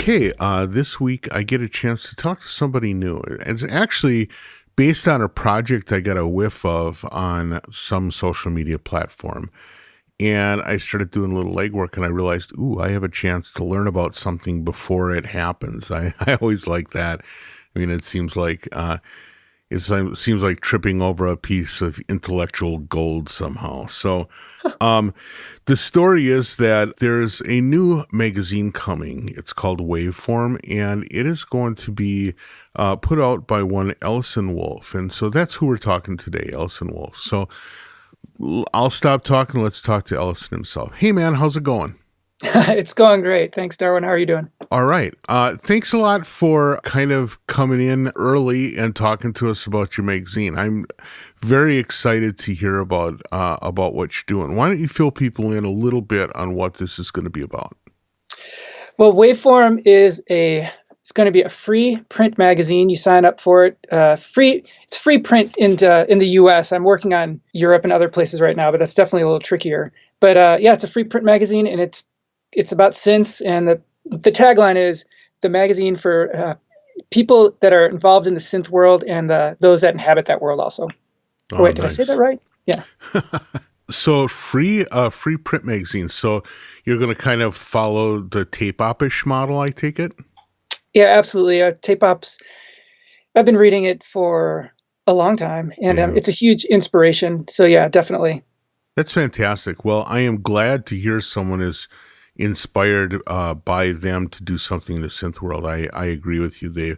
Okay, this week I get a chance to talk to somebody new. It's actually based on a project I got a whiff of on some social media platform. And I started doing a little legwork and I realized, I have a chance to learn about something before it happens. I always like that. I mean, it seems like tripping over a piece of intellectual gold somehow. So the story is that there's a new magazine coming. It's called Waveform, and it is going to be put out by one Ellison Wolf. And so that's who we're talking today, Ellison Wolf. So I'll stop talking. Let's talk to Ellison himself. Hey, man, how's it going? It's going great. Thanks, Darwin. How are you doing? All right. Thanks a lot for kind of coming in early and talking to us about your magazine. I'm very excited to hear about what you're doing. Why don't you fill people in a little bit on what this is going to be about? Well, Waveform it's going to be a free print magazine. You sign up for it. It's free print in the U.S. I'm working on Europe and other places right now, but that's definitely a little trickier. But it's a free print magazine, and it's about synths, and the tagline is the magazine for people that are involved in the synth world and those that inhabit that world also. Oh, wait, did nice. I say that right? Yeah. So free print magazine. So you're going to kind of follow the tape-op-ish model, I take it? Yeah, absolutely. Tape-ops, I've been reading it for a long time, and it's a huge inspiration. So yeah, definitely. That's fantastic. Well, I am glad to hear someone is inspired by them to do something in the synth world. I agree with you.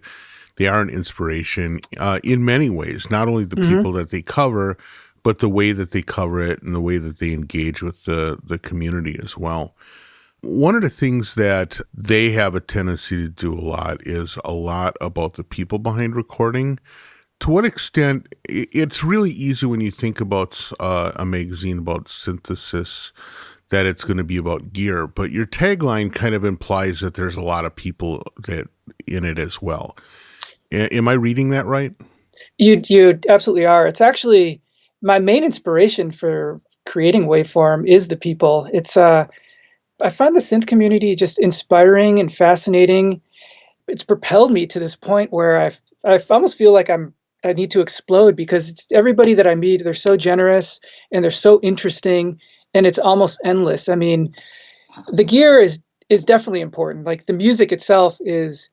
They are an inspiration in many ways, not only the people that they cover, but the way that they cover it and the way that they engage with the community as well. One of the things that they have a tendency to do a lot is a lot about the people behind recording. To what extent, it's really easy when you think about a magazine about synthesis that it's going to be about gear, but your tagline kind of implies that there's a lot of people that in it as well. Am I reading that right? You absolutely are. It's actually my main inspiration for creating Waveform is the people. It's I find the synth community just inspiring and fascinating. It's propelled me to this point where I almost feel like I need to explode because it's everybody that I meet, they're so generous and they're so interesting and it's almost endless. I mean, the gear is definitely important. Like the music itself is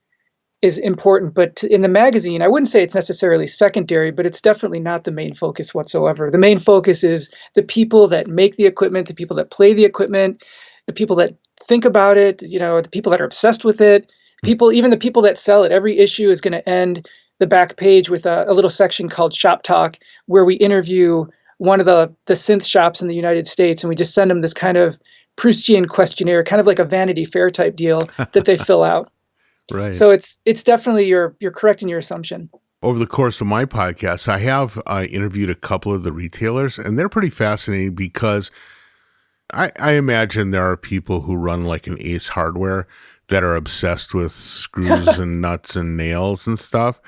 important, but in the magazine, I wouldn't say it's necessarily secondary, but it's definitely not the main focus whatsoever. The main focus is the people that make the equipment, the people that play the equipment, the people that think about it, the people that are obsessed with it, even the people that sell it. Every issue is going to end the back page with a little section called Shop Talk, where we interview one of the synth shops in the United States, and we just send them this kind of Proustian questionnaire, kind of like a Vanity Fair type deal that they fill out. Right. So it's definitely you're correct in your assumption. Over the course of my podcast, I have interviewed a couple of the retailers, and they're pretty fascinating because I imagine there are people who run like an Ace Hardware that are obsessed with screws and nuts and nails and stuff.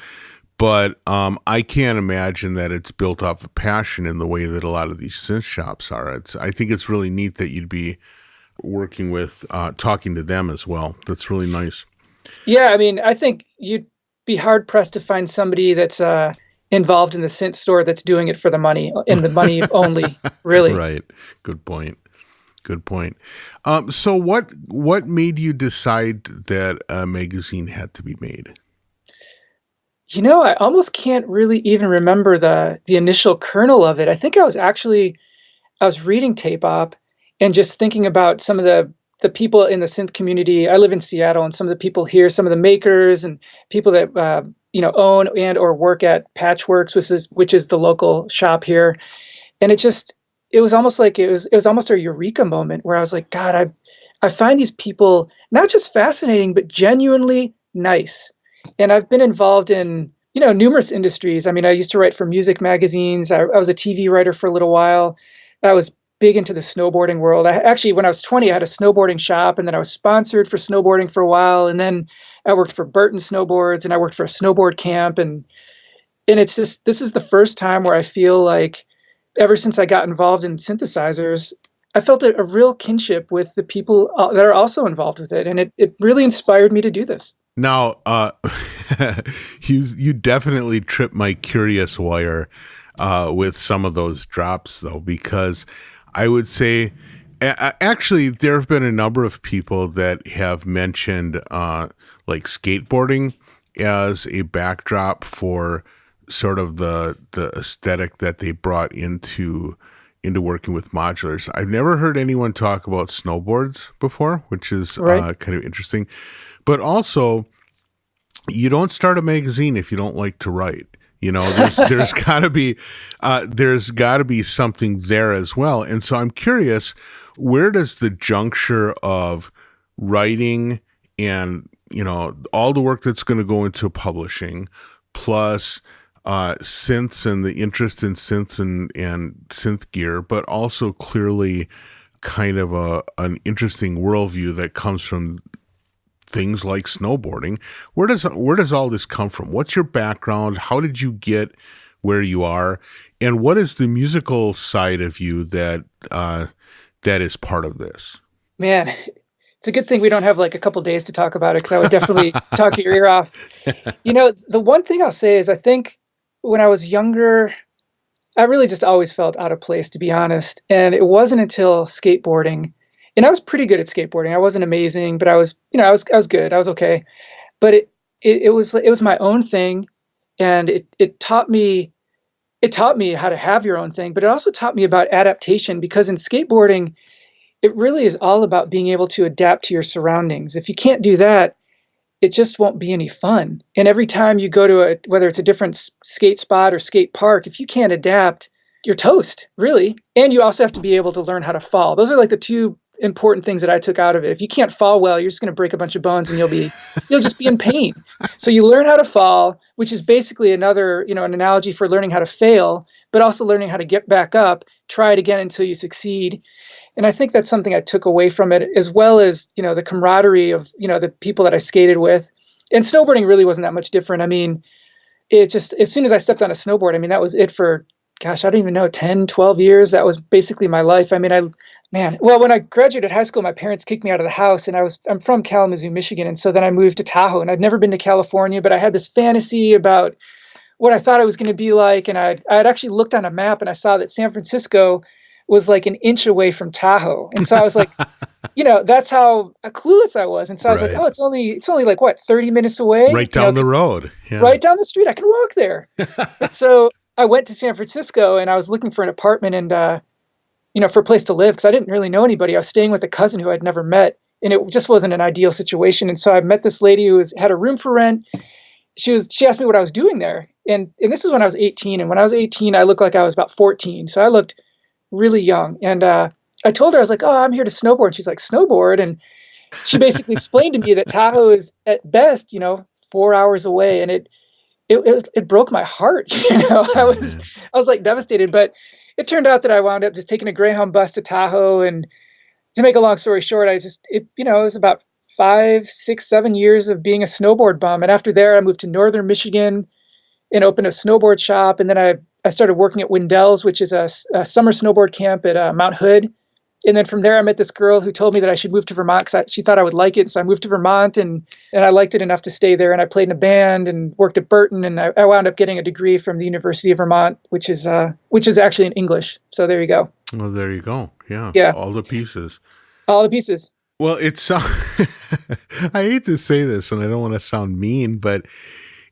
But I can't imagine that it's built off of passion in the way that a lot of these synth shops are. I think it's really neat that you'd be working with, talking to them as well. That's really nice. Yeah, I mean, I think you'd be hard pressed to find somebody that's involved in the synth store that's doing it for the money and the money only, really. Right. Good point. So what made you decide that a magazine had to be made? I almost can't really even remember the initial kernel of it. I think I was reading Tape Op and just thinking about some of the people in the synth community. I live in Seattle, and some of the people here, some of the makers and people that own and or work at Patchworks, which is the local shop here. And it was almost like it was almost a eureka moment where I was like, God, I find these people not just fascinating, but genuinely nice. And I've been involved in, numerous industries. I mean, I used to write for music magazines. I was a TV writer for a little while. I was big into the snowboarding world. When I was 20, I had a snowboarding shop, and then I was sponsored for snowboarding for a while. And then I worked for Burton Snowboards, and I worked for a snowboard camp. And it's just, this is the first time where I feel like ever since I got involved in synthesizers, I felt a real kinship with the people that are also involved with it, and it really inspired me to do this. Now, you definitely tripped my curious wire with some of those drops, though, because I would say, actually, there have been a number of people that have mentioned like skateboarding as a backdrop for sort of the aesthetic that they brought into working with modulars. I've never heard anyone talk about snowboards before, which is Right. kind of interesting. But also, you don't start a magazine if you don't like to write. You know, there's got to be something there as well. And so I'm curious, where does the juncture of writing and, you know, all the work that's going to go into publishing, plus synths and the interest in synths and synth gear, but also clearly kind of an interesting worldview that comes from things like snowboarding. Where does all this come from? What's your background? How did you get where you are? And what is the musical side of you that that is part of this? Man, it's a good thing we don't have like a couple days to talk about it because I would definitely talk your ear off. You know, the one thing I'll say is I think when I was younger, I really just always felt out of place, to be honest. And it wasn't until skateboarding, and I was pretty good at skateboarding. I wasn't amazing, but I was good. I was okay. But it was my own thing, and it taught me how to have your own thing, but it also taught me about adaptation because in skateboarding, it really is all about being able to adapt to your surroundings. If you can't do that, it just won't be any fun. And every time you go to whether it's a different skate spot or skate park, if you can't adapt, you're toast, really. And you also have to be able to learn how to fall. Those are like the two important things that I took out of it. If you can't fall well, you're just going to break a bunch of bones and you'll just be in pain. So you learn how to fall, which is basically another, an analogy for learning how to fail, but also learning how to get back up, try it again until you succeed. And I think that's something I took away from it, as well as, the camaraderie of, the people that I skated with. And snowboarding really wasn't that much different. I mean, it just, as soon as I stepped on a snowboard, I mean, that was it for, gosh, I don't even know, 10, 12 years. That was basically my life. I mean, well, when I graduated high school, my parents kicked me out of the house, and I'm from Kalamazoo, Michigan. And so then I moved to Tahoe, and I'd never been to California, but I had this fantasy about what I thought it was going to be like. And I had actually looked on a map, and I saw that San Francisco was like an inch away from Tahoe. And so I was like, that's how clueless I was. And so I was like, oh, it's only like what, 30 minutes away? Right down the road. Yeah. Right down the street. I can walk there. And so I went to San Francisco, and I was looking for an apartment and, for a place to live because I didn't really know anybody. I was staying with a cousin who I'd never met, and it just wasn't an ideal situation. And so I met this lady who had a room for rent. She asked me what I was doing there. And this is when I was 18. And when I was 18, I looked like I was about 14. So I looked really young. And I told her, I was like, oh, I'm here to snowboard. And she's like, snowboard? And she basically explained to me that Tahoe is at best, 4 hours away. And it broke my heart. I was like devastated. But it turned out that I wound up just taking a Greyhound bus to Tahoe. And to make a long story short, it was about 5, 6, 7 years of being a snowboard bum. And after there, I moved to northern Michigan and opened a snowboard shop. And then I started working at Windell's, which is a summer snowboard camp at Mount Hood. And then from there, I met this girl who told me that I should move to Vermont because she thought I would like it. So I moved to Vermont, and I liked it enough to stay there. And I played in a band and worked at Burton. And I wound up getting a degree from the University of Vermont, which is actually in English. So there you go. Well, there you go. Yeah. Yeah. All the pieces. All the pieces. Well, I hate to say this, and I don't want to sound mean, but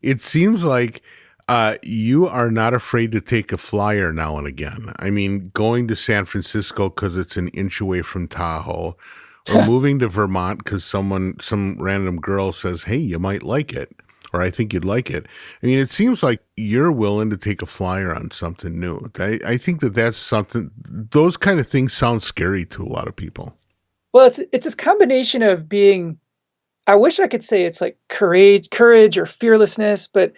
it seems like you are not afraid to take a flyer now and again. I mean, going to San Francisco because it's an inch away from Tahoe, or moving to Vermont because some random girl says, hey, you might like it, or I think you'd like it. I mean, it seems like you're willing to take a flyer on something new. I think that's something, those kind of things sound scary to a lot of people. Well, it's this combination of being, I wish I could say it's like courage or fearlessness, but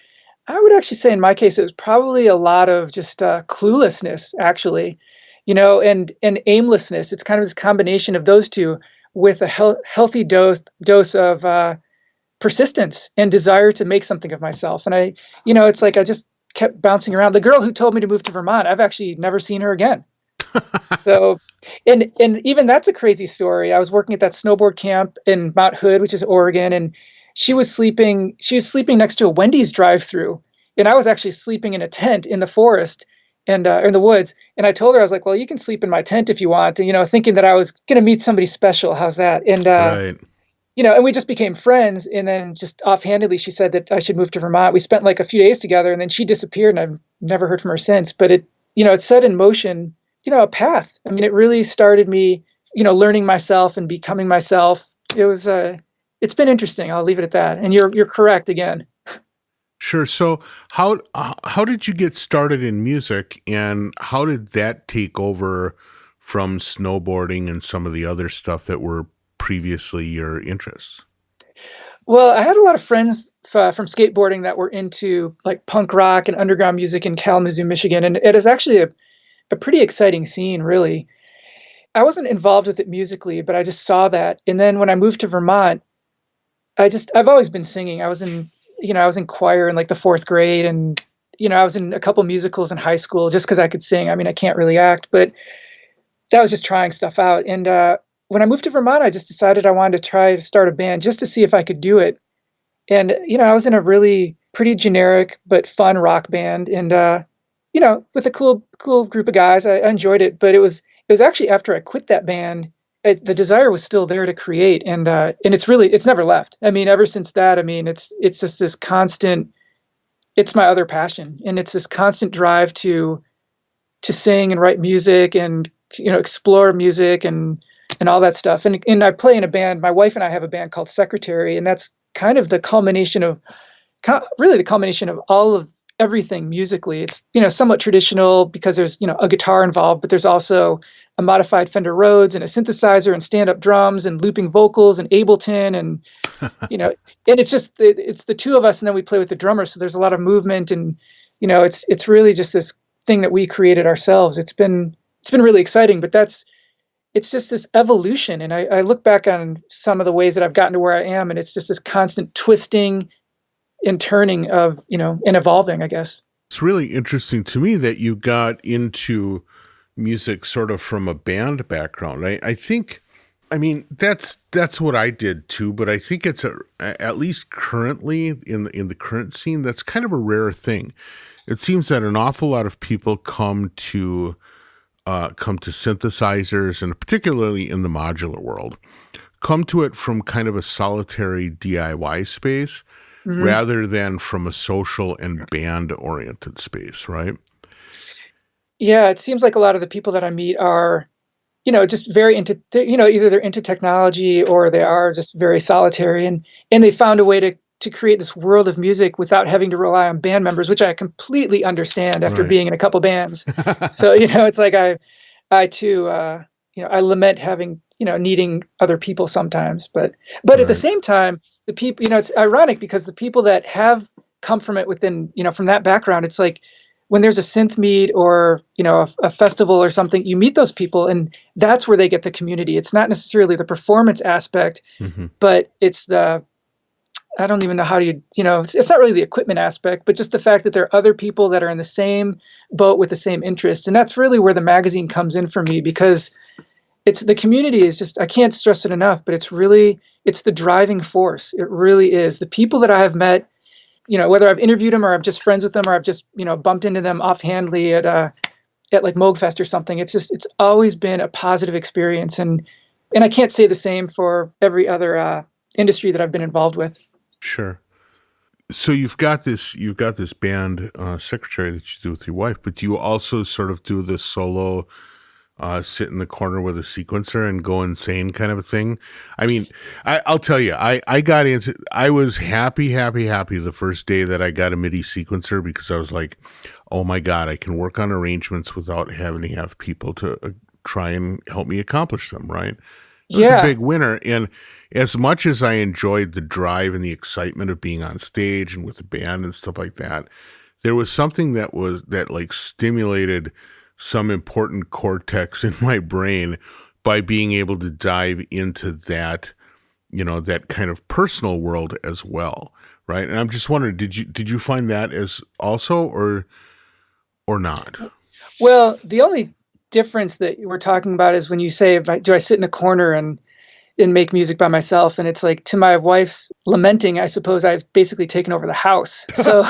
I would actually say in my case, it was probably a lot of just cluelessness, actually, and aimlessness. It's kind of this combination of those two with a healthy dose of persistence and desire to make something of myself. And it's like I just kept bouncing around. The girl who told me to move to Vermont, I've actually never seen her again. So, and even that's a crazy story. I was working at that snowboard camp in Mount Hood, which is Oregon, and she was sleeping next to a Wendy's drive-through, and I was actually sleeping in a tent in the forest and in the woods. And I told her, I was like, "Well, you can sleep in my tent if you want," and thinking that I was going to meet somebody special. How's that? And Right. and we just became friends. And then just offhandedly, she said that I should move to Vermont. We spent like a few days together, and then she disappeared, and I've never heard from her since. But it set in motion, a path. I mean, it really started me, learning myself and becoming myself. It's been interesting. I'll leave it at that. And you're correct again. Sure. So how did you get started in music, and how did that take over from snowboarding and some of the other stuff that were previously your interests? Well, I had a lot of friends from skateboarding that were into like punk rock and underground music in Kalamazoo, Michigan, and it is actually a pretty exciting scene, really. I wasn't involved with it musically, but I just saw that. And then when I moved to Vermont, I've always been singing. I was in choir in like the fourth grade, and I was in a couple musicals in high school just because I could sing. I mean, I can't really act, but I was just trying stuff out. And when I moved to Vermont, I just decided I wanted to try to start a band just to see if I could do it. And I was in a really pretty generic but fun rock band, and with a cool group of guys. I enjoyed it, but it was actually after I quit that band, the desire was still there to create, and it's never left. I mean, ever since that, I mean, it's just this constant. It's my other passion, and it's this constant drive to sing and write music and explore music and all that stuff. And I play in a band. My wife and I have a band called Secretary, and that's kind of the culmination of really the culmination of all of everything musically. It's somewhat traditional because there's a guitar involved, but there's also a modified Fender Rhodes and a synthesizer and stand-up drums and looping vocals and Ableton and and it's the two of us, and then we play with the drummer. So there's a lot of movement, and it's really just this thing that we created ourselves. It's been really exciting, but it's just this evolution. And I look back on some of the ways that I've gotten to where I am, and it's just this constant twisting and turning of, and evolving, I guess. It's really interesting to me that you got into music sort of from a band background. I think, I mean, that's what I did too, but I think it's at least currently in the current scene, that's kind of a rare thing. It seems that an awful lot of people come to synthesizers, and particularly in the modular world, come to it from kind of a solitary DIY space Hmm. rather than from a social and band oriented space, right? Yeah, it seems like a lot of the people that I meet are, just very into, either they're into technology or they are just very solitary, and they found a way to create this world of music without having to rely on band members, which I completely understand after Right. being in a couple bands. So, it's like I too, I lament having, needing other people sometimes, but at the Right. same time, the people, it's ironic because the people that have come from it within, from that background, it's like when there's a synth meet or, a festival or something, you meet those people, and that's where they get the community. It's not necessarily the performance aspect, Hmm. but it's I don't even know how it's not really the equipment aspect, but just the fact that there are other people that are in the same boat with the same interests. And that's really where the magazine comes in for me, because it's the community is just, I can't stress it enough, but it's the driving force. It really is. The people that I have met, whether I've interviewed them or I'm just friends with them or I've just, bumped into them offhandedly at like Moogfest or something. It's always been a positive experience. And I can't say the same for every other industry that I've been involved with. Sure. So you've got this band secretary that you do with your wife, but do you also sort of do this solo sit in the corner with a sequencer and go insane kind of a thing? I mean, I'll tell you, I was happy the first day that I got a MIDI sequencer, because I was like, oh my God, I can work on arrangements without having to have people to try and help me accomplish them, right? It was a Yeah. big winner. And as much as I enjoyed the drive and the excitement of being on stage and with the band and stuff like that, there was something that like stimulated some important cortex in my brain by being able to dive into that kind of personal world as well. Right. And I'm just wondering, did you find that as also or not? Well, the only difference that we're talking about is when you say, do I sit in a corner and make music by myself? And it's like, to my wife's lamenting, I suppose I've basically taken over the house. So,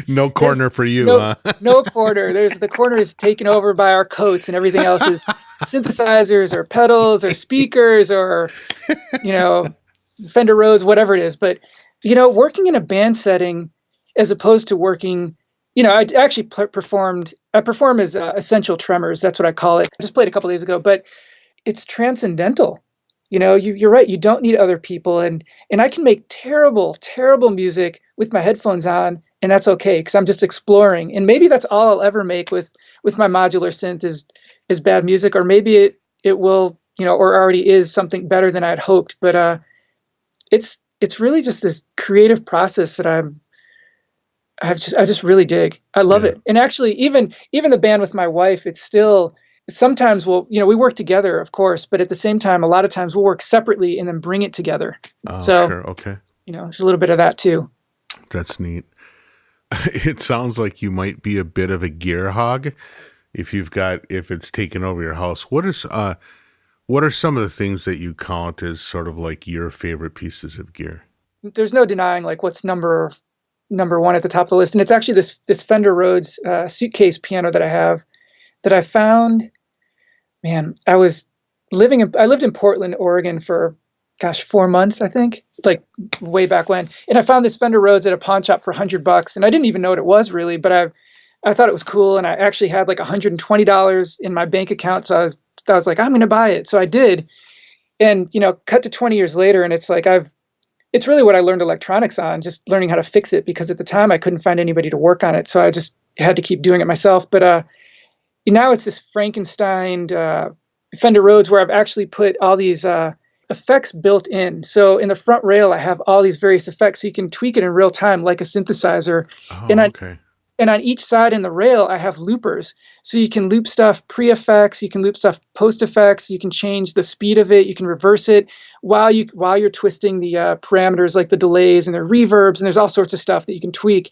No there's corner for you, no, huh? no corner. The corner is taken over by our coats, and everything else is synthesizers or pedals or speakers or, you know, Fender Rhodes, whatever it is. But, working in a band setting as opposed to working, I actually I perform as Essential Tremors. That's what I call it. I just played a couple days ago, but it's transcendental. You're right. You don't need other people. And I can make terrible, terrible music with my headphones on, and that's okay because I'm just exploring. And maybe that's all I'll ever make with my modular synth is bad music, or maybe it will, or already is something better than I'd hoped. But it's really just this creative process that I just really dig. I love Yeah. it. And actually, even the band with my wife, it's still sometimes we work together, of course, but at the same time, a lot of times we'll work separately and then bring it together. Oh, So, sure. Okay. there's a little bit of that too. That's neat. It sounds like you might be a bit of a gear hog if it's taken over your house. What are some of the things that you count as sort of like your favorite pieces of gear? There's no denying like what's number one at the top of the list, and it's actually this Fender Rhodes suitcase piano that I have that I found. Man, I lived in Portland, Oregon for, 4 months, I think, like way back when. And I found this Fender Rhodes at a pawn shop for $100, and I didn't even know what it was really, but I thought it was cool, and I actually had like $120 in my bank account, so I was like, I'm going to buy it. So I did, and cut to 20 years later, and it's like it's really what I learned electronics on, just learning how to fix it, because at the time I couldn't find anybody to work on it, so I just had to keep doing it myself. But now it's this Frankenstein Fender Rhodes where I've actually put all these effects built in. So in the front rail, I have all these various effects, so you can tweak it in real time like a synthesizer. Oh, okay. And on each side in the rail, I have loopers. So you can loop stuff pre-effects, you can loop stuff post-effects, you can change the speed of it, you can reverse it while you're twisting the parameters like the delays and the reverbs, and there's all sorts of stuff that you can tweak.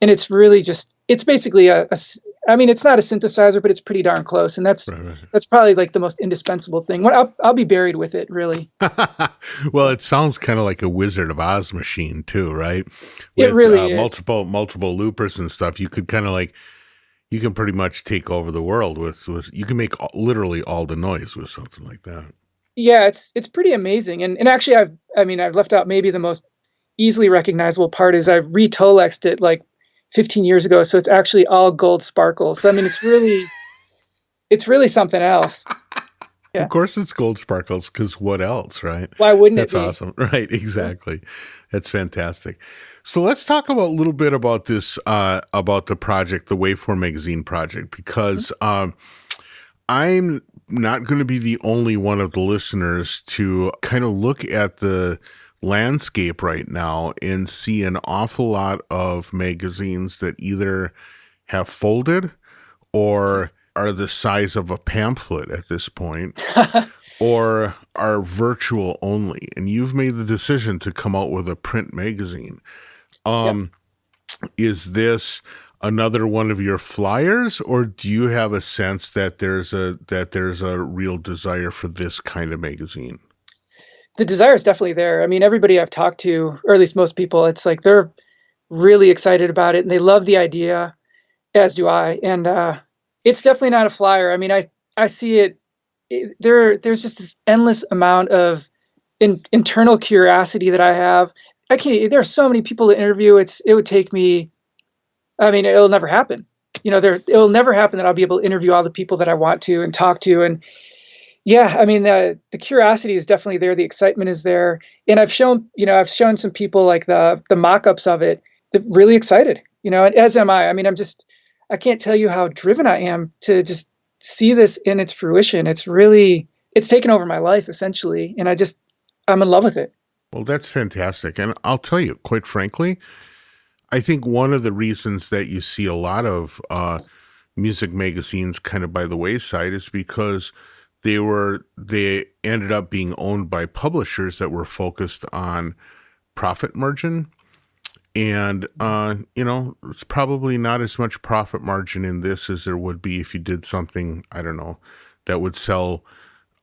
And it's really it's basically it's not a synthesizer, but it's pretty darn close. And that's Right. that's probably like the most indispensable thing. I'll be buried with it, really. Well, it sounds kind of like a Wizard of Oz machine too, right? It really is. Multiple loopers and stuff. You could kind of like, you can pretty much take over the world with you can make literally all the noise with something like that. Yeah, it's pretty amazing. And actually I've left out maybe the most easily recognizable part is I re-Tolexed it like 15 years ago, so it's actually all gold sparkles. So it's really something else. Yeah. Of course it's gold sparkles, because what else, right? Why wouldn't That's it be? awesome. Right, exactly. That's fantastic. So let's talk a little bit about this, about the project, the Waveform magazine project, because I'm not going to be the only one of the listeners to kind of look at the landscape right now and see an awful lot of magazines that either have folded or are the size of a pamphlet at this point, or are virtual only. And you've made the decision to come out with a print magazine. Yep. Is this another one of your flyers, or do you have a sense that there's a real desire for this kind of magazine? The desire is definitely there. I mean, everybody I've talked to, or at least most people, it's like they're really excited about it and they love the idea, as do I. And it's definitely not a flyer. I mean, I see it. There's just this endless amount of internal curiosity that I have. There are so many people to interview. It would take me. I mean, it'll never happen. It'll never happen that I'll be able to interview all the people that I want to and talk to. And yeah, I mean, the curiosity is definitely there. The excitement is there. And I've shown some people like the mock-ups of it. They're really excited, and as am I. I mean, I can't tell you how driven I am to just see this in its fruition. It's taken over my life essentially. And I'm in love with it. Well, that's fantastic. And I'll tell you, quite frankly, I think one of the reasons that you see a lot of music magazines kind of by the wayside is because they ended up being owned by publishers that were focused on profit margin. And, it's probably not as much profit margin in this as there would be if you did something, I don't know, that would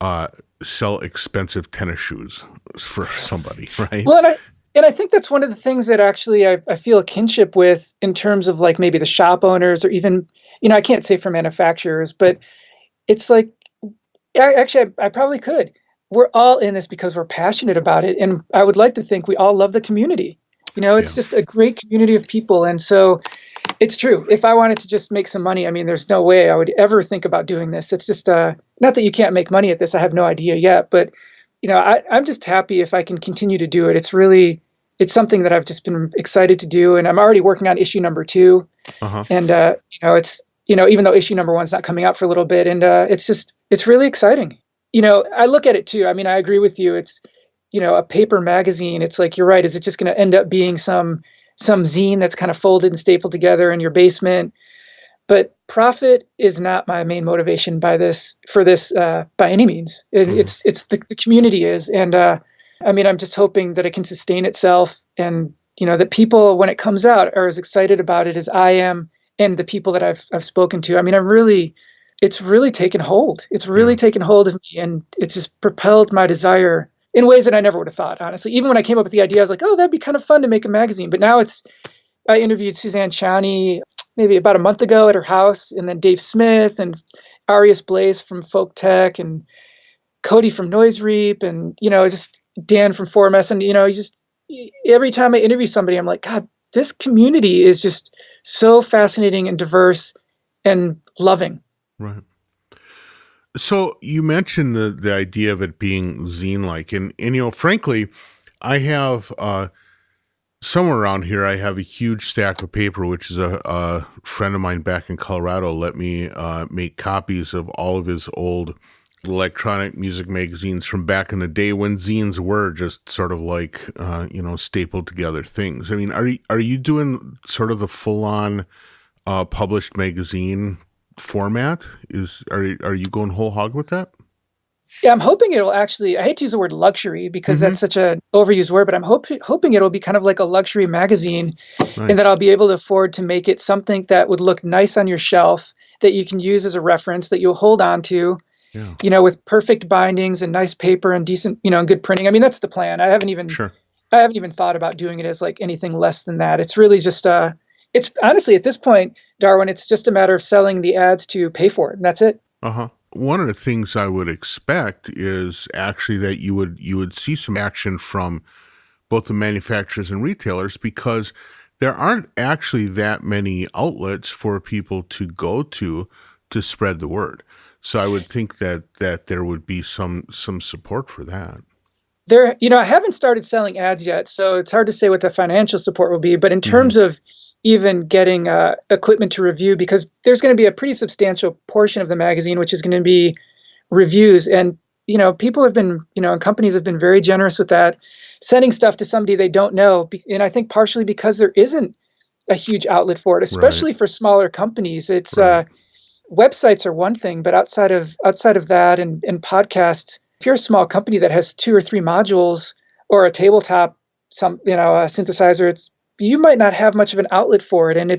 uh, sell expensive tennis shoes for somebody, right? Well, and I think that's one of the things that actually I feel a kinship with in terms of like maybe the shop owners or even, I can't say for manufacturers, but it's like, I probably could. We're all in this because we're passionate about it. And I would like to think we all love the community. It's Yeah. just a great community of people. And so it's true. If I wanted to just make some money, I mean, there's no way I would ever think about doing this. It's just not that you can't make money at this. I have no idea yet, but I'm just happy if I can continue to do it. It's something that I've just been excited to do, and I'm already working on issue number 2. Uh-huh. And it's even though issue number 1's not coming out for a little bit, and it's really exciting. I look at it too. I mean, I agree with you. It's a paper magazine. It's like you're right. Is it just going to end up being some zine that's kind of folded and stapled together in your basement? But profit is not my main motivation for this by any means. Mhm. It's the community is, and I mean, I'm just hoping that it can sustain itself, and that people when it comes out are as excited about it as I am, and the people that I've spoken to. I mean, it's really taken hold. It's really Yeah. taken hold of me, and it's just propelled my desire in ways that I never would have thought. Honestly, even when I came up with the idea, I was like, oh, that'd be kind of fun to make a magazine. But now I interviewed Suzanne Chowney maybe about a month ago at her house, and then Dave Smith and Arias Blaze from Folk Tech and Cody from Noise Reap, and just Dan from 4MS, and just every time I interview somebody, I'm like, God, this community is just so fascinating and diverse and loving. Right. So you mentioned the idea of it being zine-like, and frankly, I have somewhere around here, I have a huge stack of paper, which is a friend of mine back in Colorado let me make copies of all of his old electronic music magazines from back in the day when zines were just sort of like, stapled together things. I mean, are you doing sort of the full-on published magazine format? Are you going whole hog with that? Yeah, I'm hoping it'll actually, I hate to use the word luxury because Mm-hmm. that's such an overused word, but I'm hoping it'll be kind of like a luxury magazine, and that Nice. I'll be able to afford to make it something that would look nice on your shelf, that you can use as a reference, that you'll hold on to, Yeah. with perfect bindings and nice paper and decent, and good printing. I mean, that's the plan. Sure. I haven't even thought about doing it as like anything less than that. It's really just it's honestly at this point, Darwin, it's just a matter of selling the ads to pay for it, and that's it. Uh-huh. One of the things I would expect is actually that you would see some action from both the manufacturers and retailers because there aren't actually that many outlets for people to go to spread the word. So I would think that there would be some support for that. There, I haven't started selling ads yet, so it's hard to say what the financial support will be. But in Hmm. terms of even getting equipment to review, because there's going to be a pretty substantial portion of the magazine which is going to be reviews, and people have been, and companies have been very generous with that, sending stuff to somebody they don't know, and I think partially because there isn't a huge outlet for it, Right. especially for smaller companies. It's Right. websites are one thing, but outside of that and podcasts, if you're a small company that has 2 or 3 modules or a tabletop, a synthesizer, you might not have much of an outlet for it. And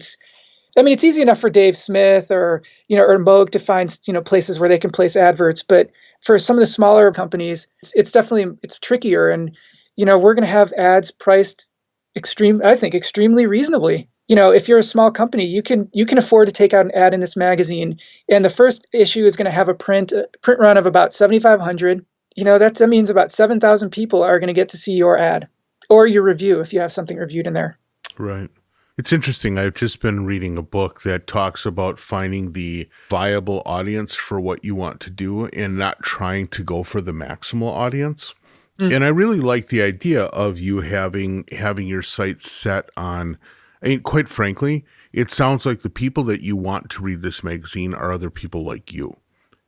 I mean, it's easy enough for Dave Smith or Moog to find, places where they can place adverts, but for some of the smaller companies, it's definitely, it's trickier. And, we're going to have ads priced I think extremely reasonably. If you're a small company, you can afford to take out an ad in this magazine, and the first issue is going to have a print run of about 7,500. That means about 7,000 people are going to get to see your ad or your review if you have something reviewed in there. Right. It's interesting. I've just been reading a book that talks about finding the viable audience for what you want to do and not trying to go for the maximal audience. Mm. And I really like the idea of you having your site set on, I mean, quite frankly, it sounds like the people that you want to read this magazine are other people like you.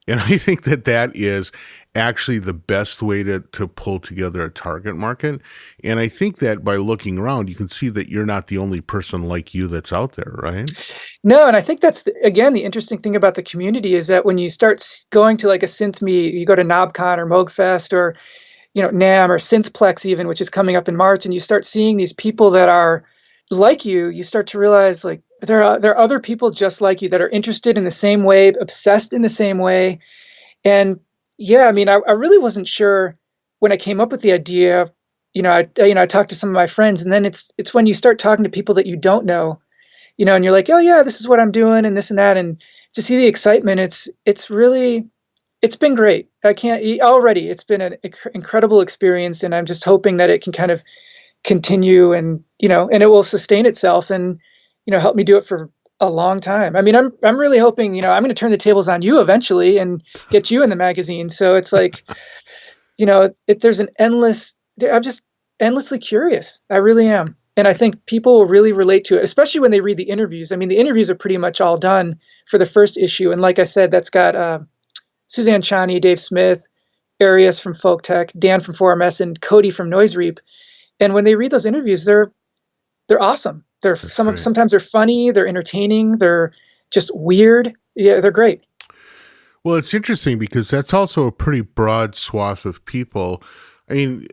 And I think that is actually the best way to pull together a target market. And I think that by looking around, you can see that you're not the only person like you that's out there, right? No, and I think that's again the interesting thing about the community is that when you start going to like a synth meet, you go to KnobCon or MoogFest or NAM or Synthplex even, which is coming up in March, and you start seeing these people that are like you start to realize like there are other people just like you that are interested in the same way, obsessed in the same way. And yeah, I mean, I really wasn't sure when I came up with the idea. I talked to some of my friends, and then it's when you start talking to people that you don't know, and you're like, oh yeah, this is what I'm doing, and this and that, and to see the excitement, it's really it's been great. I can't already. It's been an incredible experience, and I'm just hoping that it can kind of continue and and it will sustain itself and help me do it for a long time. I mean, I'm really hoping, I'm going to turn the tables on you eventually and get you in the magazine. So it's like, there's an endless, I'm just endlessly curious. I really am. And I think people will really relate to it, especially when they read the interviews. I mean, the interviews are pretty much all done for the first issue. And like I said, that's got Suzanne Chani, Dave Smith, Arias from Folk Tech, Dan from 4MS, and Cody from Noise Reap. And when they read those interviews, they're awesome. Sometimes they're funny, they're entertaining, they're just weird. Yeah, they're great. Well, it's interesting because that's also a pretty broad swath of people. I mean,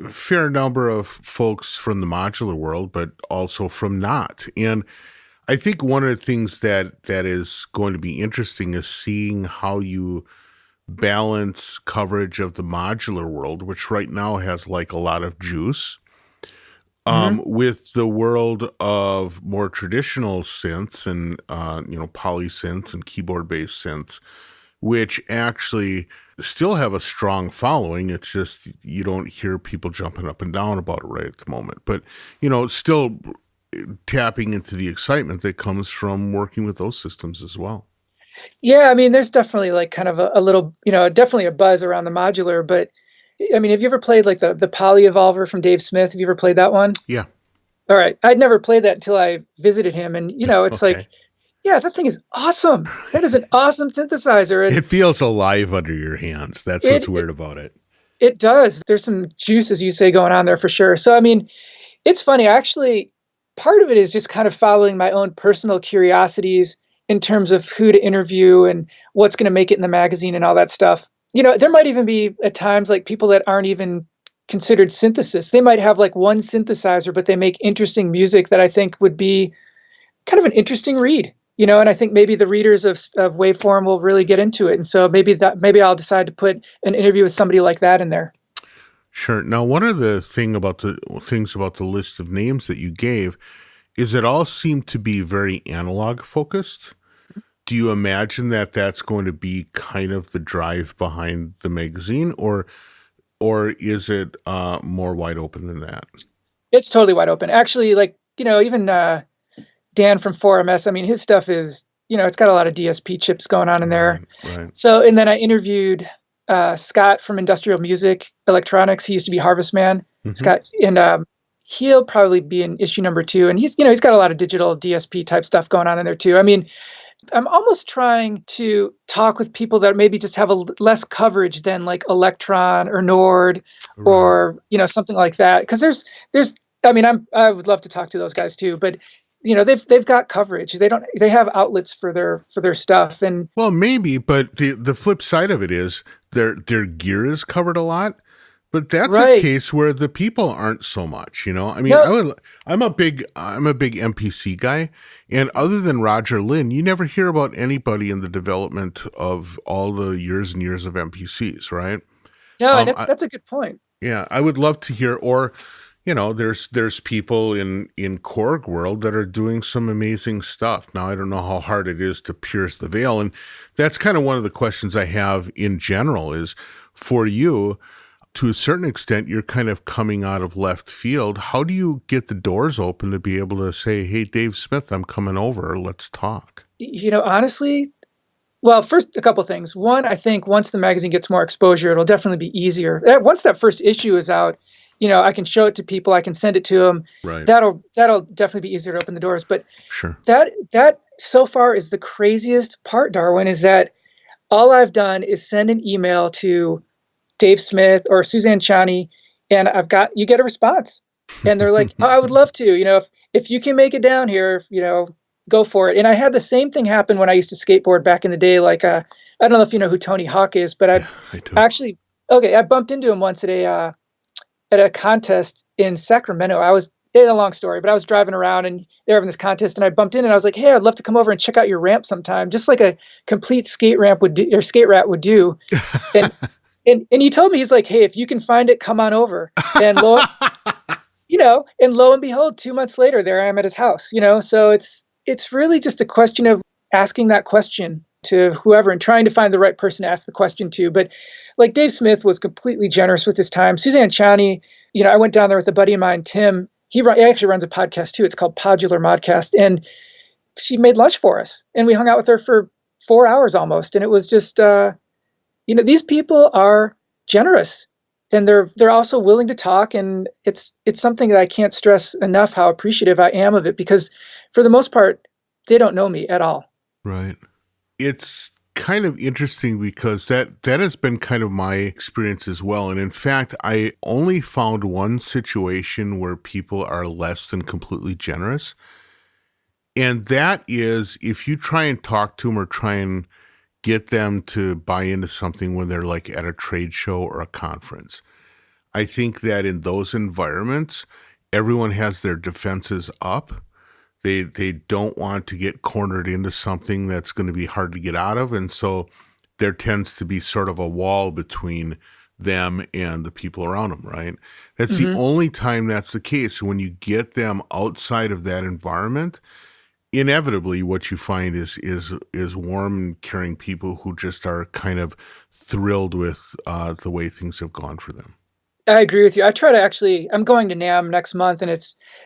a fair number of folks from the modular world, but also from not. And I think one of the things that is going to be interesting is seeing how you balance coverage of the modular world, which right now has like a lot of juice, with the world of more traditional synths and poly synths and keyboard based synths, which actually still have a strong following. It's just you don't hear people jumping up and down about it right at the moment, but still tapping into the excitement that comes from working with those systems as well. Yeah, I mean, there's definitely like kind of a little, definitely a buzz around the modular, but I mean, have you ever played like the Poly Evolver from Dave Smith? Have you ever played that one? Yeah. All right. I'd never played that until I visited him. And, it's Okay. like, yeah, that thing is awesome. That is an awesome synthesizer. And it feels alive under your hands. That's what's weird about it. It does. There's some juice, as you say, going on there for sure. So, I mean, it's funny. Actually, part of it is just kind of following my own personal curiosities in terms of who to interview and what's going to make it in the magazine and all that stuff. There might even be at times like people that aren't even considered synthesists. They might have like one synthesizer, but they make interesting music that I think would be kind of an interesting read, and I think maybe the readers of Waveform will really get into it. And so maybe I'll decide to put an interview with somebody like that in there. Sure. Now, one of the things about the list of names that you gave is it all seemed to be very analog focused. Do you imagine that that's going to be kind of the drive behind the magazine, or is it more wide open than that? It's totally wide open. Actually, like, even Dan from 4MS, I mean, his stuff is, it's got a lot of DSP chips going on in there. Right. So, and then I interviewed Scott from Industrial Music Electronics. He used to be Harvest Man. Scott, and he'll probably be in issue number 2. And he's got a lot of digital DSP type stuff going on in there too. I mean, I'm almost trying to talk with people that maybe just have less coverage than like Electron or Nord or, something like that. Because I mean, I would love to talk to those guys too, but they've got coverage. They have outlets for their stuff. And well, maybe, but the flip side of it is their gear is covered a lot. But that's a case where the people aren't so much, I mean, I'm a big MPC guy, and other than Roger Lynn, you never hear about anybody in the development of all the years and years of MPCs, right? No, and that's a good point. Yeah, I would love to hear, or there's people in Korg world that are doing some amazing stuff. Now, I don't know how hard it is to pierce the veil, and that's kind of one of the questions I have in general is for you. To a certain extent, you're kind of coming out of left field. How do you get the doors open to be able to say, hey, Dave Smith, I'm coming over. Let's talk. Honestly, well, first, a couple things. One, I think once the magazine gets more exposure, it'll definitely be easier. Once that first issue is out, I can show it to people. I can send it to them. Right. That'll definitely be easier to open the doors. But sure, that so far is the craziest part, Darwin, is that all I've done is send an email to Dave Smith or Suzanne Chani, and you get a response, and they're like, oh, I would love to, if you can make it down here, go for it. And I had the same thing happen when I used to skateboard back in the day. Like, I don't know if you know who Tony Hawk is, but I bumped into him once at a contest in Sacramento. it's a long story, but I was driving around and they're having this contest and I bumped in and I was like, hey, I'd love to come over and check out your ramp sometime, just like a complete skate ramp would do, or skate rat would do. And, and he told me, he's like, hey, if you can find it, come on over. And lo and behold, 2 months later, there I am at his house, so it's really just a question of asking that question to whoever and trying to find the right person to ask the question to. But like Dave Smith was completely generous with his time. Suzanne Chani, I went down there with a buddy of mine, Tim. He actually runs a podcast too. It's called Modular Modcast. And she made lunch for us. And we hung out with her for 4 hours almost. And it was just, these people are generous. And they're also willing to talk. And it's something that I can't stress enough how appreciative I am of it, because for the most part, they don't know me at all. Right. It's kind of interesting because that has been kind of my experience as well. And in fact, I only found one situation where people are less than completely generous. And that is if you try and talk to them or try and get them to buy into something when they're like at a trade show or a conference. I think that in those environments, everyone has their defenses up. They don't want to get cornered into something that's going to be hard to get out of. And so there tends to be sort of a wall between them and the people around them, right? That's the only time that's the case. When you get them outside of that environment, inevitably what you find is warm and caring people who just are kind of thrilled with the way things have gone for them. I agree with you. I'm going to NAMM next month, and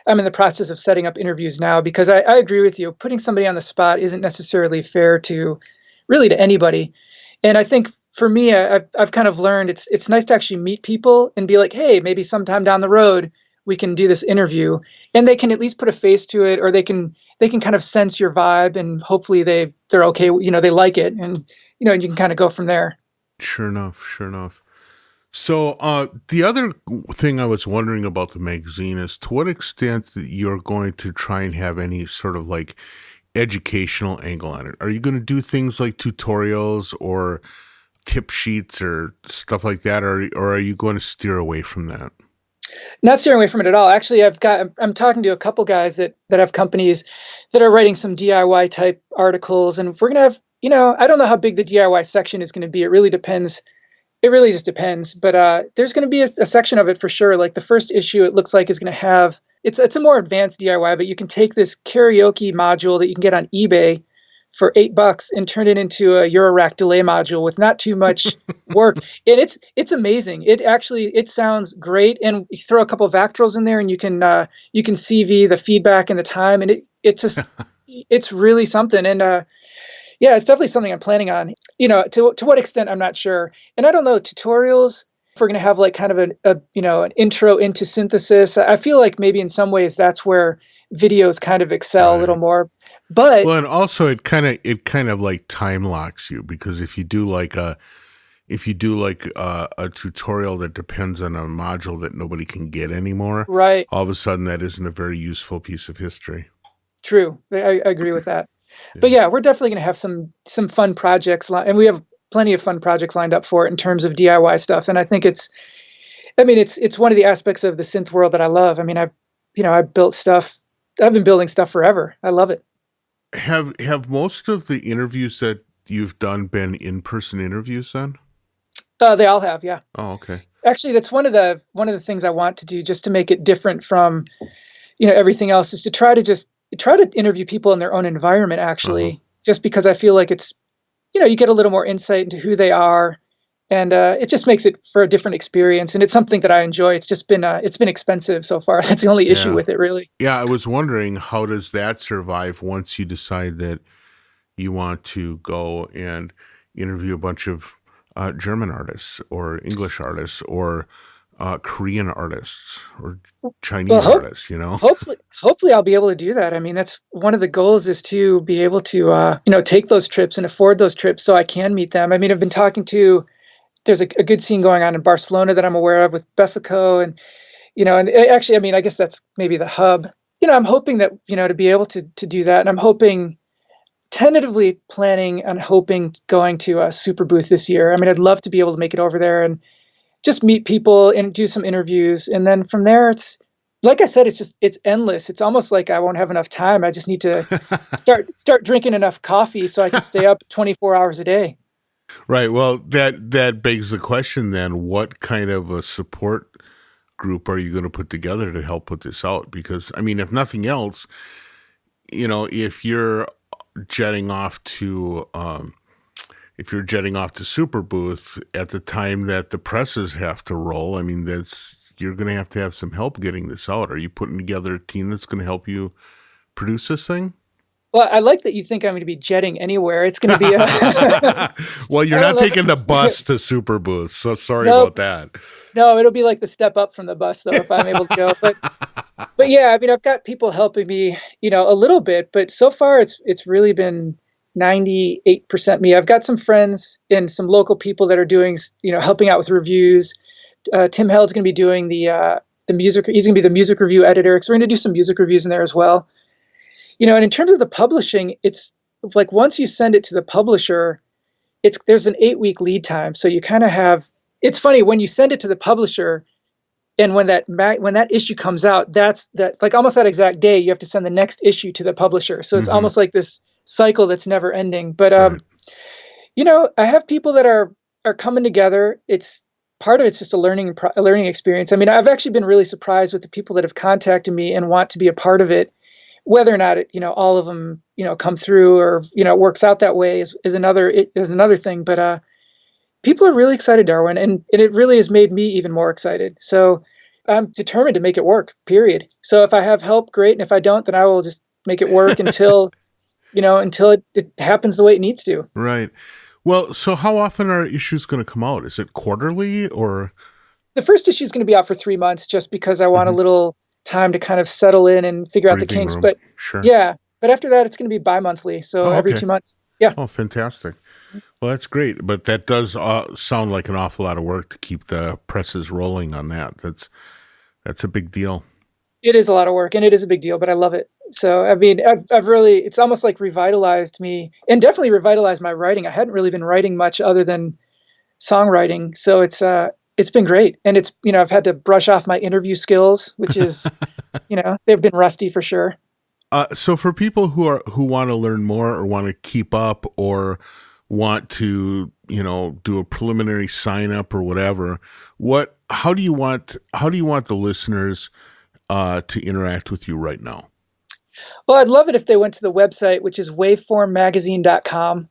I'm in the process of setting up interviews now, because I agree with you. Putting somebody on the spot isn't necessarily fair to anybody. And I think for me, I've kind of learned it's nice to actually meet people and be like, hey, maybe sometime down the road we can do this interview, and they can at least put a face to it, or they can kind of sense your vibe, and hopefully they're okay. They like it, and you can kind of go from there. Sure enough. So the other thing I was wondering about the magazine is to what extent you're going to try and have any sort of like educational angle on it. Are you going to do things like tutorials or tip sheets or stuff like that, or are you going to steer away from that? Not steering away from it at all. Actually, I'm talking to a couple guys that have companies that are writing some DIY type articles, and we're going to have, I don't know how big the DIY section is going to be. It really depends. It really just depends. But there's going to be a section of it for sure. Like the first issue, it looks like is going to have, it's a more advanced DIY, but you can take this karaoke module that you can get on eBay for $8 and turn it into a Eurorack delay module with not too much work. And it's amazing. It sounds great. And you throw a couple of Vactrals in there and you can CV the feedback and the time. And it's really something. And yeah, it's definitely something I'm planning on. To what extent, I'm not sure. And I don't know, tutorials, if we're going to have like kind of an intro into synthesis, I feel like maybe in some ways that's where videos kind of excel a little more. But well, and also it kind of like time locks you, because if you do like a tutorial that depends on a module that nobody can get anymore, right, all of a sudden that isn't a very useful piece of history. True. I agree with that. Yeah. But yeah, we're definitely going to have some fun projects, and we have plenty of fun projects lined up for it in terms of DIY stuff. And I think it's one of the aspects of the synth world that I love. I mean, I've built stuff. I've been building stuff forever. I love it. Have most of the interviews that you've done been in-person interviews then? They all have, yeah. Oh, okay. Actually, that's one of the things I want to do, just to make it different from, everything else, is to try to interview people in their own environment, actually, just because I feel like it's, you get a little more insight into who they are, and it just makes it for a different experience. And it's something that I enjoy. It's just been expensive so far. That's the only issue with it, really. Yeah, I was wondering, how does that survive once you decide that you want to go and interview a bunch of German artists or English artists or Korean artists or Chinese artists, Hopefully I'll be able to do that. I mean, that's one of the goals, is to be able to, take those trips and afford those trips so I can meet them. I mean, I've been talking to, there's a good scene going on in Barcelona that I'm aware of with Befico, and, and actually, I mean, I guess that's maybe the hub. I'm hoping that, to be able to do that. And I'm tentatively planning on going to a Super Booth this year. I mean, I'd love to be able to make it over there and just meet people and do some interviews. And then from there, it's, Like I said, it's endless. It's almost like I won't have enough time. I just need to start drinking enough coffee so I can stay up 24 hours a day. Right. Well, that begs the question then, what kind of a support group are you going to put together to help put this out? Because I mean, if nothing else, if you're jetting off to Super Booth at the time that the presses have to roll, I mean, you're going to have some help getting this out. Are you putting together a team that's going to help you produce this thing? Well, I like that you think I'm going to be jetting anywhere. It's going to be a Well, you're I don't not know. taking the bus to Super Booth, so sorry about Nope. that. No, it'll be like the step up from the bus though if I'm able to go. But yeah, I mean, I've got people helping me, a little bit, but so far it's really been 98% me. I've got some friends and some local people that are doing, helping out with reviews. Tim Held's going to be doing the music. He's going to be the music review editor. So we're going to do some music reviews in there as well. And in terms of the publishing, it's like once you send it to the publisher, there's an 8-week lead time. So you kind of have. It's funny when you send it to the publisher, and when that issue comes out, that's that like almost that exact day you have to send the next issue to the publisher. So it's Mm-hmm. almost like this cycle that's never ending. But Right. I have people that are coming together. It's part of it's just a learning experience. I mean, I've actually been really surprised with the people that have contacted me and want to be a part of it. Whether or not all of them come through or works out that way is another thing. But people are really excited, Darwin, and it really has made me even more excited. So I'm determined to make it work, period. So if I have help, great. And if I don't, then I will just make it work until it happens the way it needs to. Right. Well, so how often are issues going to come out? Is it quarterly or The first issue is going to be out for 3 months just because I want a Mhm. little time to kind of settle in and figure out the breathing kinks. room? But Sure. yeah, but after that, it's going to be bi-monthly. So Oh, every okay. 2 months. Yeah. Oh, fantastic. Well, that's great. But that does sound like an awful lot of work to keep the presses rolling on that. That's a big deal. It is a lot of work and it is a big deal, but I love it. So, I mean, I've really, it's almost like revitalized me and definitely revitalized my writing. I hadn't really been writing much other than songwriting. So it's been great. And I've had to brush off my interview skills, which is, they've been rusty for sure. So for people who want to learn more or want to keep up or want to, do a preliminary sign up or whatever, how do you want the listeners to interact with you right now? Well, I'd love it if they went to the website, which is waveformmagazine.com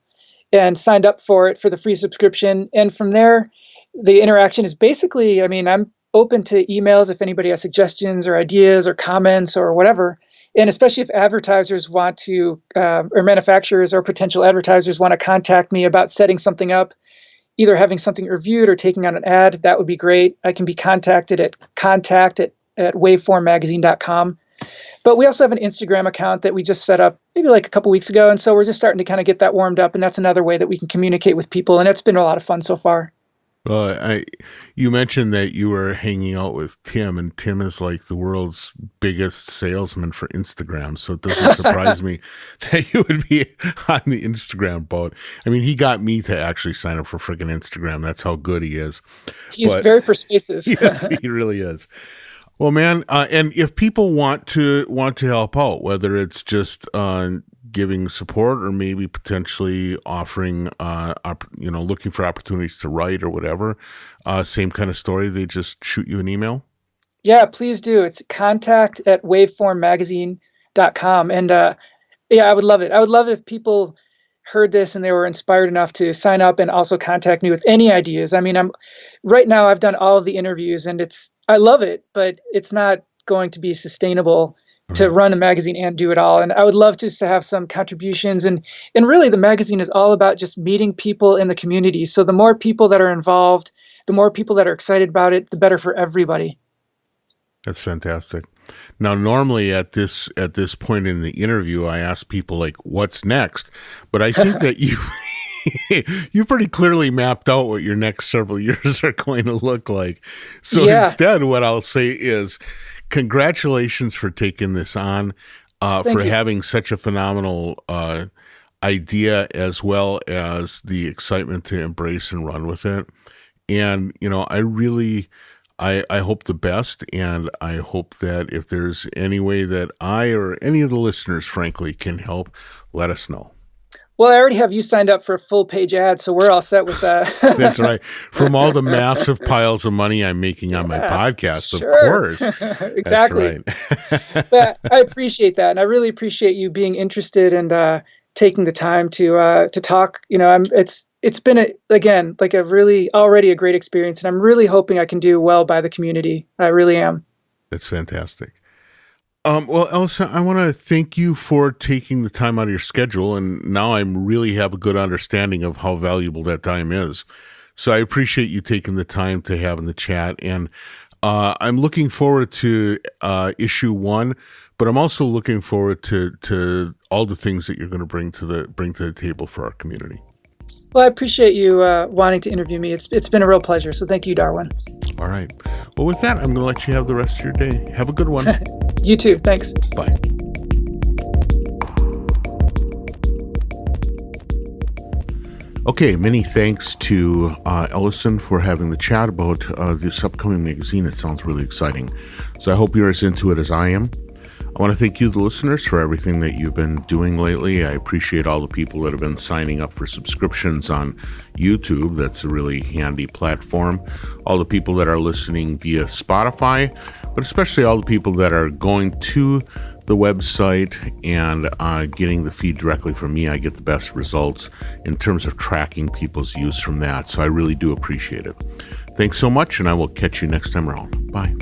and signed up for it for the free subscription. And from there, the interaction is basically, I mean, I'm open to emails if anybody has suggestions or ideas or comments or whatever. And especially if advertisers want to, or manufacturers or potential advertisers want to contact me about setting something up, either having something reviewed or taking on an ad, that would be great. I can be contacted at contact at waveformmagazine.com. But we also have an Instagram account that we just set up maybe like a couple weeks ago. And so we're just starting to kind of get that warmed up. And that's another way that we can communicate with people. And it's been a lot of fun so far. Well, you mentioned that you were hanging out with Tim, and Tim is like the world's biggest salesman for Instagram. So it doesn't surprise me that you would be on the Instagram boat. I mean, he got me to actually sign up for freaking Instagram. That's how good he is. He's But very persuasive. yes, he really is. Well, man, and if people want to help out, whether it's just giving support or maybe potentially offering, looking for opportunities to write or whatever, same kind of story. They just shoot you an email. Yeah, please do. It's contact@waveformmagazine.com. And yeah, I would love it. I would love it if people heard this and they were inspired enough to sign up and also contact me with any ideas. I mean, right now I've done all of the interviews and I love it, but it's not going to be sustainable to Right. run a magazine and do it all. And I would love just to have some contributions and really the magazine is all about just meeting people in the community. So the more people that are involved, the more people that are excited about it, the better for everybody. That's fantastic. Now, normally at this point in the interview, I ask people like, "What's next?" But I think that you pretty clearly mapped out what your next several years are going to look like. So Yeah, instead, what I'll say is, congratulations for taking this on, for thank you. having such a phenomenal idea, as well as the excitement to embrace and run with it. And I really I hope the best, and I hope that if there's any way that I or any of the listeners, frankly, can help, let us know. Well, I already have you signed up for a full page ad, so we're all set with that. That's right. From all the massive piles of money I'm making on my podcast, sure. Of course. Exactly. That's right. But I appreciate that, and I really appreciate you being interested and taking the time to talk. It's been a really already a great experience, and I'm really hoping I can do well by the community. I really am. That's fantastic. Well, Ellison, I want to thank you for taking the time out of your schedule, and now I really have a good understanding of how valuable that time is. So I appreciate you taking the time to have in the chat, and I'm looking forward to issue 1, but I'm also looking forward to all the things that you're going to bring to the table for our community. Well, I appreciate you wanting to interview me. It's been a real pleasure. So thank you, Darwin. All right. Well, with that, I'm going to let you have the rest of your day. Have a good one. You too. Thanks. Bye. Okay, many thanks to Ellison for having the chat about this upcoming magazine. It sounds really exciting. So I hope you're as into it as I am. I want to thank you, the listeners, for everything that you've been doing lately. I appreciate all the people that have been signing up for subscriptions on YouTube. That's a really handy platform. All the people that are listening via Spotify, but especially all the people that are going to the website and getting the feed directly from me. I get the best results in terms of tracking people's use from that. So I really do appreciate it. Thanks so much, and I will catch you next time around. Bye.